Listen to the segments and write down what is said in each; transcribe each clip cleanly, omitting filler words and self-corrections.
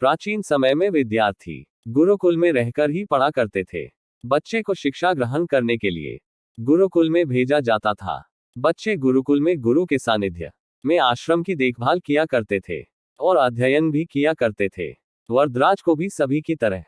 प्राचीन समय में विद्यार्थी गुरुकुल में रहकर ही पढ़ा करते थे। बच्चे को शिक्षा ग्रहण करने के लिए गुरुकुल में भेजा जाता था। बच्चे गुरुकुल में गुरु के सानिध्य में आश्रम की देखभाल किया करते थे और अध्ययन भी किया करते थे। वरदराज को भी सभी की तरह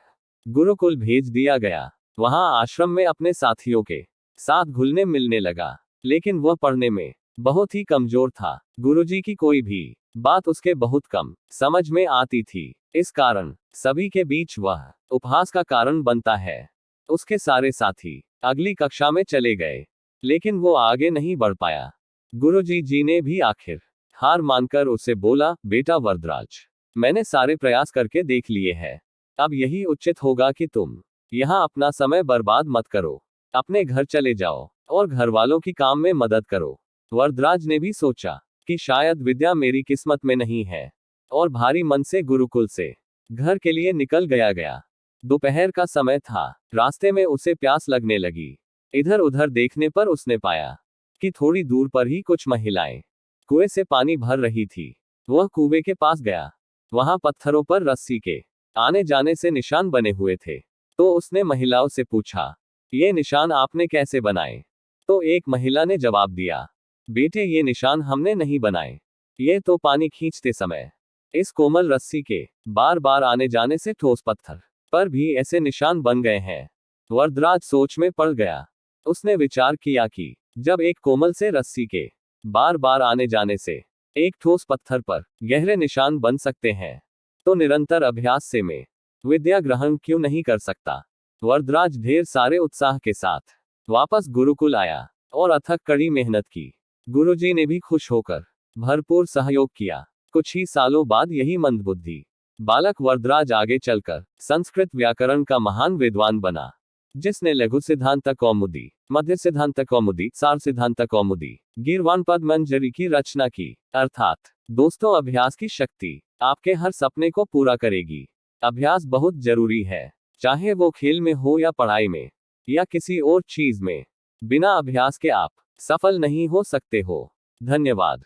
गुरुकुल भेज दिया गया। वहां आश्रम में अपने साथियों के साथ घुलने मिलने लगा, लेकिन वह पढ़ने में बहुत ही कमजोर था। गुरुजी की कोई भी बात उसके बहुत कम समझ में आती थी। इस कारण सभी के बीच वह उपहास का कारण बनता है। उसके सारे साथी अगली कक्षा में चले गए, लेकिन वो आगे नहीं बढ़ पाया। गुरुजी जी ने भी आखिर हार मानकर उसे बोला, बेटा वरदराज, मैंने सारे प्रयास करके देख लिए हैं। अब यही उचित होगा कि तुम यहाँ अपना समय बर्बाद मत करो। अपने घर चले जाओ और घर वालों की काम में मदद करो। वरदराज ने भी सोचा कि शायद विद्या मेरी किस्मत में नहीं है, और भारी मन से गुरुकुल से घर के लिए निकल गया। दोपहर का समय था। रास्ते में उसे प्यास लगने लगी। इधर उधर देखने पर उसने पाया कि थोड़ी दूर पर ही कुछ महिलाएं कुएं से पानी भर रही थी। वह कुएं के पास गया। वहां पत्थरों पर रस्सी के आने जाने से निशान बने हुए थे। तो उसने महिलाओं से पूछा, ये निशान आपने कैसे बनाए? तो एक महिला ने जवाब दिया, बेटे ये निशान हमने नहीं बनाए, ये तो पानी खींचते समय इस कोमल रस्सी के बार बार आने जाने से ठोस पत्थर पर भी ऐसे निशान बन गए हैं। वरदराज सोच में पड़ गया। उसने विचार किया कि जब एक कोमल से रस्सी के बार बार आने जाने से एक ठोस पत्थर पर गहरे निशान बन सकते हैं, तो निरंतर अभ्यास से मैं विद्या ग्रहण क्यों नहीं कर सकता। वरदराज ढेर सारे उत्साह के साथ वापस गुरुकुल आया और अथक कड़ी मेहनत की। गुरुजी ने भी खुश होकर भरपूर सहयोग किया। कुछ ही सालों बाद यही मंदबुद्धि बालक वरदराज आगे चलकर संस्कृत व्याकरण का महान विद्वान बना, जिसने लघु सिद्धांत कौमुदी, मध्य सिद्धांत कौमुदी, सार सिद्धांत कौमुदी, गीर्वाण पद मंजरी की रचना की। अर्थात दोस्तों, अभ्यास की शक्ति आपके हर सपने को पूरा करेगी। अभ्यास बहुत जरूरी है, चाहे वो खेल में हो या पढ़ाई में या किसी और चीज में। बिना अभ्यास के आप सफल नहीं हो सकते हो। धन्यवाद।